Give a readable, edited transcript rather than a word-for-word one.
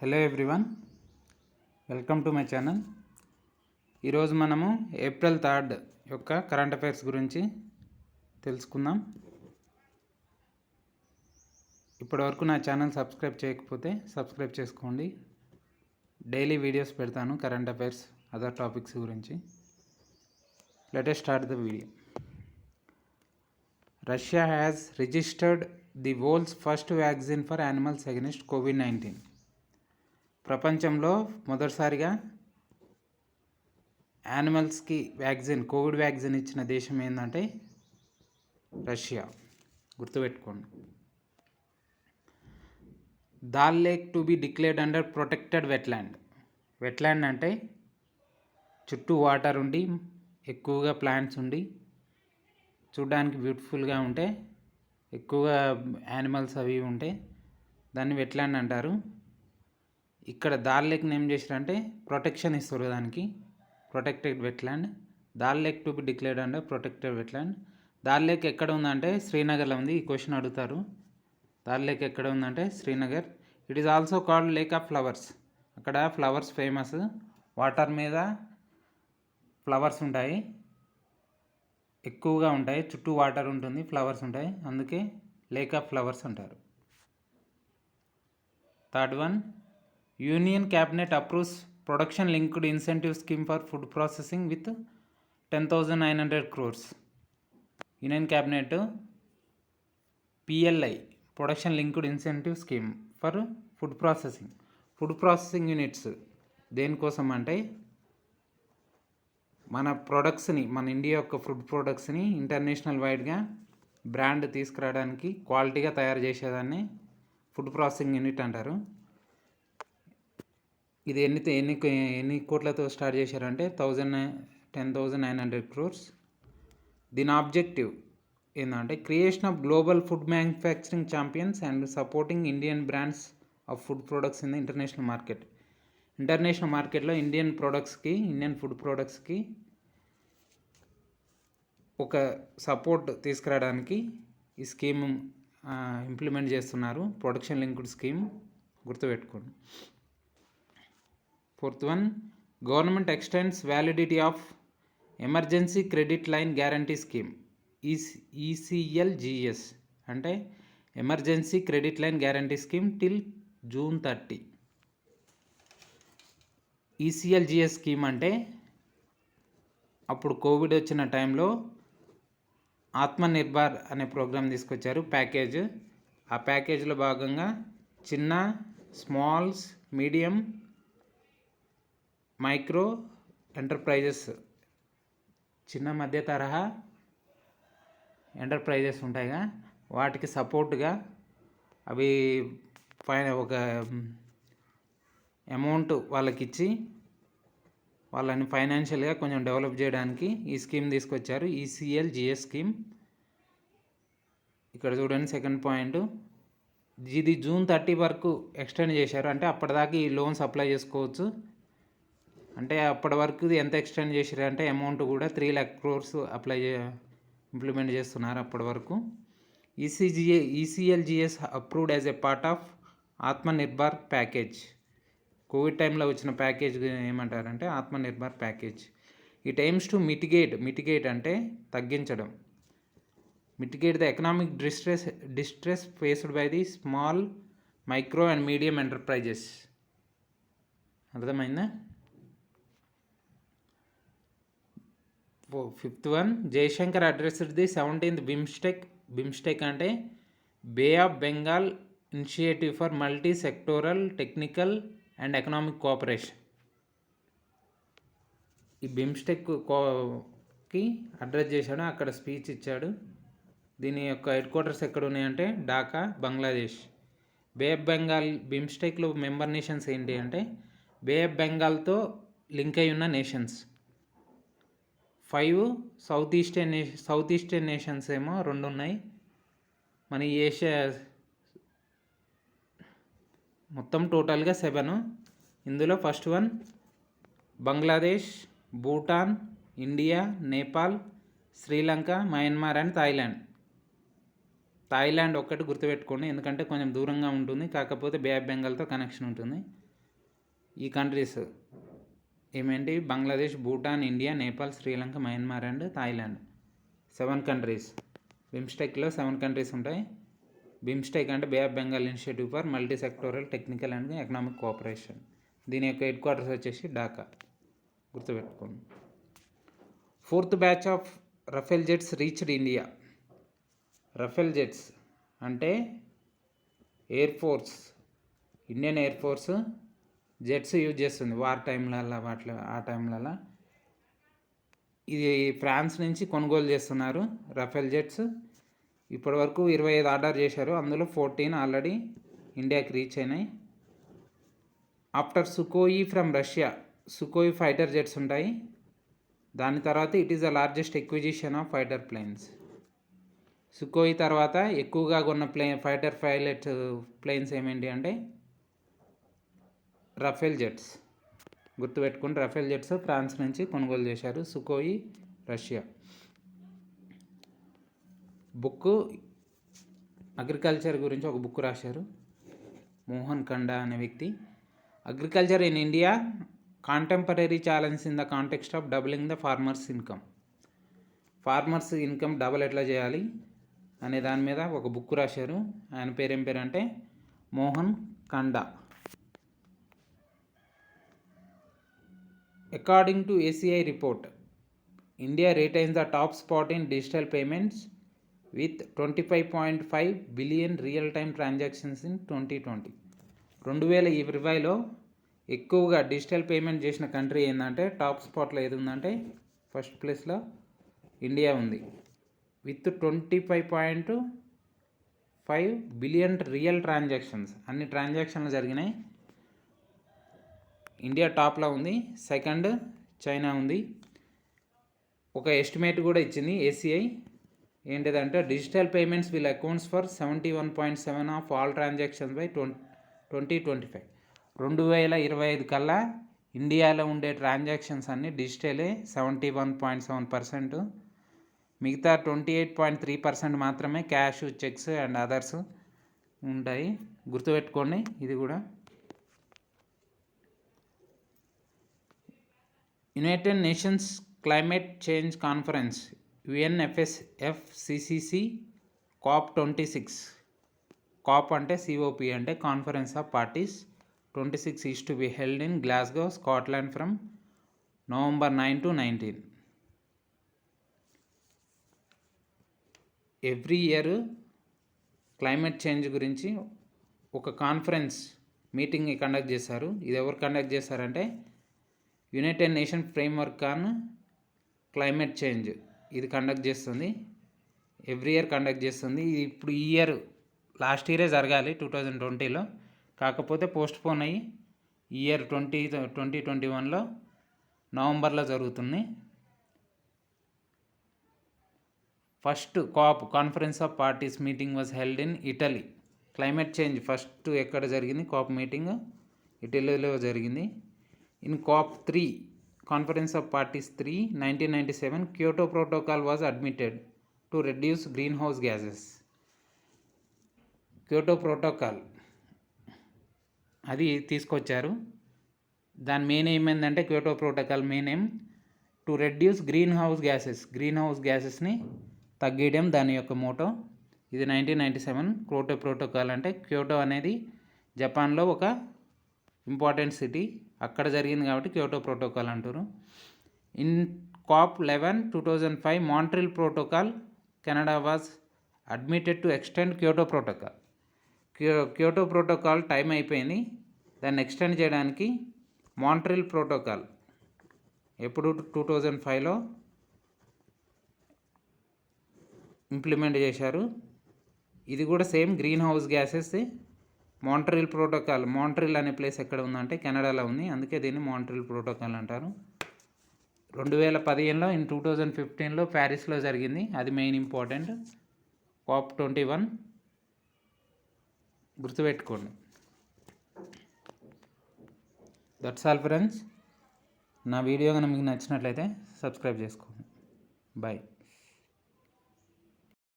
Hello everyone, welcome to my channel. ఈరోజు మనము April 3 యొక్క కరెంట్ అఫైర్స్ గురించి తెలుసుకుందాం. ఇప్పటివరకు నా ఛానల్ సబ్స్క్రైబ్ చేయకపోతే సబ్స్క్రైబ్ చేసుకోండి. డైలీ వీడియోస్ పెడతాను కరెంట్ అఫైర్స్, అదర్ టాపిక్స్ గురించి. Let us start the video. Russia has registered the world's first vaccine for animals against COVID-19. ప్రపంచంలో మొదటిసారిగా యానిమల్స్కి కోవిడ్ వ్యాక్సిన్ ఇచ్చిన దేశం ఏంటంటే రష్యా. గుర్తుపెట్టుకోండి. Dal lake to be declared under protected wetland. Wetland అంటే చుట్టూ water ఉండి ఎక్కువగా ప్లాంట్స్ ఉండి చూడడానికి బ్యూటిఫుల్గా ఉంటే ఎక్కువగా యానిమల్స్ అవి ఉంటే దాన్ని వెట్లాండ్ అంటారు. ఇక్కడ దాల్ లేక్ని ఏం చేశారంటే ప్రొటెక్షన్ ఇస్తారు దానికి, protected wetland. Dal lake to be declared under protected wetland. Dal lake ఎక్కడ ఉందంటే శ్రీనగర్లో ఉంది. ఈ క్వశ్చన్ అడుగుతారు. దాల్ లేక్ ఎక్కడ ఉందంటే Srinagar. It is also called lake of flowers. అక్కడ ఫ్లవర్స్ ఫేమస్. వాటర్ మీద ఫ్లవర్స్ ఉంటాయి, ఎక్కువగా ఉంటాయి, చుట్టూ వాటర్ ఉంటుంది, ఫ్లవర్స్ ఉంటాయి, అందుకే లేక్ ఆఫ్ ఫ్లవర్స్ అంటారు. Third one, union cabinet approves production linked incentive scheme for food processing with 10,900 crores. Union cabinet PLI production linked incentive scheme for food processing units. దేనికోసం అంటే మన ప్రొడక్ట్స్ని, మన ఇండియా యొక్క food ప్రొడక్ట్స్ని international వైడ్గా brand తీసుకురావడానికి, క్వాలిటీగా తయారు చేసేదాన్ని ఫుడ్ ప్రాసెసింగ్ యూనిట్ అంటారు. ఇది ఎన్ని కోట్లతో స్టార్ట్ చేశారంటే 10,900 crores. దీని ఆబ్జెక్టివ్ ఏంటంటే creation of global food manufacturing champions and supporting Indian brands of food products in the international market. International మార్కెట్లో ఇండియన్ ఫుడ్ ప్రొడక్ట్స్కి ఒక సపోర్ట్ తీసుకురావడానికి ఈ స్కీమ్ ఇంప్లిమెంట్ చేస్తున్నారు. ప్రొడక్షన్ లింక్డ్ స్కీమ్ గుర్తుపెట్టుకోండి. Fourth one, government extends validity of emergency credit line guarantee scheme. ECLGS అంటే emergency credit line guarantee scheme till June 30. ECLGS scheme అంటే అప్పుడు కోవిడ్ వచ్చిన టైంలో ఆత్మనిర్భర్ అనే ప్రోగ్రాం తీసుకొచ్చారు, ప్యాకేజ్. ఆ ప్యాకేజ్లో భాగంగా చిన్న, స్మాల్స్, మీడియం, మైక్రో ఎంటర్ప్రైజెస్, చిన్న మధ్య తరహా ఎంటర్ప్రైజెస్ ఉంటాయిగా, వాటికి సపోర్ట్గా అవి ఒక అమౌంట్ వాళ్ళకి ఇచ్చి వాళ్ళని ఫైనాన్షియల్గా కొంచెం డెవలప్ చేయడానికి ఈ స్కీమ్ తీసుకొచ్చారు, ECLGS స్కీమ్. ఇక్కడ చూడండి సెకండ్ పాయింట్. ఇది June 30 వరకు ఎక్స్టెండ్ చేశారు. అంటే అప్పటిదాకా ఈ లోన్స్ అప్లై చేసుకోవచ్చు. అంటే అప్పటి వరకు ఎంత ఎక్స్టెండ్ చేశారు అంటే అమౌంట్ కూడా 3 lakh crores ఇంప్లిమెంట్ చేస్తున్నారు అప్పటి వరకు. ECLGS approved as a part of Atmanirbhar package. Covid టైంలో వచ్చిన ప్యాకేజ్ ఏమంటారంటే Atmanirbhar package. It aims to mitigate అంటే తగ్గించడం, mitigate the economic distress faced by the small, micro and medium enterprises. అర్థమైందా? Fifth one, Jaishankar addressed the 17th BIMSTEC అంటే bay of Bengal initiative for multi sectoral technical and economic cooperation. ఈ బిమ్స్టెక్కి address చేశాడు, అక్కడ speech ఇచ్చాడు. దీని యొక్క హెడ్ క్వార్టర్స్ ఎక్కడ ఉన్నాయంటే ఢాకా, బంగ్లాదేశ్. బే ఆఫ్ బెంగాల్ బిమ్స్టెక్లో మెంబర్ నేషన్స్ ఏంటి అంటే బే ఆఫ్ బెంగాల్తో లింక్ అయి ఉన్న నేషన్స్. 5 సౌత్ ఈస్టర్న్ నేషన్స్ ఏమో 2 ఉన్నాయి. మన ఏషియా మొత్తం టోటల్గా 7. ఇందులో first one Bangladesh, Bhutan, India, Nepal, Sri Lanka, Myanmar and Thailand ఒక్కటి గుర్తుపెట్టుకోండి, ఎందుకంటే కొంచెం దూరంగా ఉంటుంది, కాకపోతే బే ఆఫ్ బెంగాల్తో కనెక్షన్ ఉంటుంది. ఈ కంట్రీస్ ఏమేంటి? Bangladesh, Bhutan, India, Nepal, Sri Lanka, Myanmar and Thailand. 7 countries. బిమ్స్టెక్లో 7 కంట్రీస్ ఉంటాయి. బిమ్స్టెక్ అంటే bay of Bengal initiative for multi sectoral technical and economic cooperation. దీని యొక్క హెడ్ క్వార్టర్స్ వచ్చేసి ఢాకా. గుర్తుపెట్టుకోండి. 4th batch of Rafale jets reached India. Rafale jets అంటే air force, Indian air force jets use చేస్తుంది war టైంలలో ఆ టైంలలో. ఇది ఫ్రాన్స్ నుంచి కొనుగోలు చేస్తున్నారు రఫేల్ జెట్స్. ఇప్పటివరకు 25 ఆర్డర్ చేశారు, అందులో 14 ఆల్రెడీ ఇండియాకి రీచ్ అయినాయి. After Sukhoi from Russia, Sukhoi fighter jets ఉంటాయి. దాని తర్వాత it is the largest acquisition of fighter planes. Sukhoi తర్వాత ఎక్కువగా కొన్న ఫైటర్ పైలట్ ప్లేన్స్ ఏమేంటి అంటే రఫేల్ జెట్స్. గుర్తుపెట్టుకుని రఫేల్ జెట్స్ ఫ్రాన్స్ నుంచి కొనుగోలు చేశారు, సుకోయి రష్యా. బుక్ అగ్రికల్చర్ గురించి ఒక బుక్ రాశారు మోహన్ కండా అనే వ్యక్తి. Agriculture in India, contemporary challenge in the context of doubling the farmers income. Farmers income double ఎట్లా చేయాలి అనే దాని మీద ఒక బుక్ రాశారు. ఆయన పేరేం పేరు అంటే Mohan Kanda. According to ACI report, India retains the top spot in digital payments with 25.5 billion real-time transactions in 2020. 2020లో ఎక్కువగా డిజిటల్ పేమెంట్ చేసిన కంట్రీ ఏంటంటే టాప్ స్పాట్లో ఏది ఉందంటే ఫస్ట్ ప్లేస్లో ఇండియా ఉంది విత్ 25.5 బిలియన్ రియల్ ట్రాన్సాక్షన్స్. అన్ని ట్రాన్సాక్షన్లు జరిగినాయి. ఇండియా టాప్లో ఉంది. సెకండ్ చైనా ఉంది. ఒక ఎస్టిమేట్ కూడా ఇచ్చింది ACI. ఏంటిదంటే digital payments will accounts for 71.7 of all transactions by 2025. 2025 కల్లా ఇండియాలో ఉండే ట్రాన్సాక్షన్స్ అన్నీ డిజిటలే 71.7%. మిగతా 28.3% మాత్రమే క్యాష్, చెక్స్ అండ్ అదర్స్ ఉంటాయి. గుర్తుపెట్టుకోండి ఇది కూడా. United nations climate change conference UNFCCC COP26. Cap అంటే COP అంటే conference of parties. 26 is to be held in Glasgow, Scotland from November 9 to 19. Every year climate change గురించి ఒక కాన్ఫరెన్స్ మీటింగ్ కండక్ట్ చేశారు. ఇది ఎవరు కండక్ట్ చేశారంటే United nation framework on climate change ఇది conduct చేస్తుంది. ఎవ్రీ ఇయర్ కండక్ట్ చేస్తుంది. ఇది ఇప్పుడు ఈ ఇయర్ లాస్ట్ ఇయరే జరగాలి 2020లో, కాకపోతే పోస్ట్పోన్ అయ్యి ఈ ఇయర్ 2021లో నవంబర్లో జరుగుతుంది. First COP conference of parties meeting was held in Italy. Climate change first ఎక్కడ జరిగింది? కాప్ మీటింగ్ ఇటలీలో జరిగింది. In COP3 conference of parties 3 1997 Kyoto protocol was admitted to reduce green house gases. Kyoto protocol అది తీసుకొచ్చారు. దాని main ఏమైందంటే Kyoto protocol main aim to reduce greenhouse గ్యాసెస్ని తగ్గించడం దాని యొక్క మోటో. ఇది 1997 క్యోటో ప్రోటోకాల్. అంటే క్యోటో అనేది జపాన్లో ఒక ఇంపార్టెంట్ సిటీ, అక్కడ జరిగింది కాబట్టి క్యోటో ప్రోటోకాల్ అంటారు. In COP11 2005 Montreal protocol Canada was admitted to extend Kyoto protocol. Kyoto protocol time అయిపోయింది, దాన్ని ఎక్స్టెండ్ చేయడానికి మాంట్రిల్ ప్రోటోకాల్ ఎప్పుడు 2005లో ఇంప్లిమెంట్ చేశారు. ఇది కూడా same green house gases. Montreal protocol, Montreal అనే ప్లేస్ ఎక్కడ ఉందంటే కెనడాలో ఉంది, అందుకే దీన్ని మాంట్రిల్ ప్రోటోకాల్ అంటారు. 2015లో 2015లో ప్యారిస్లో జరిగింది, అది మెయిన్ ఇంపార్టెంట్. COP21 గుర్తుపెట్టుకోండి. That's all friends. నా వీడియో కనుక మీకు నచ్చినట్లయితే సబ్స్క్రైబ్ చేసుకోండి. బాయ్.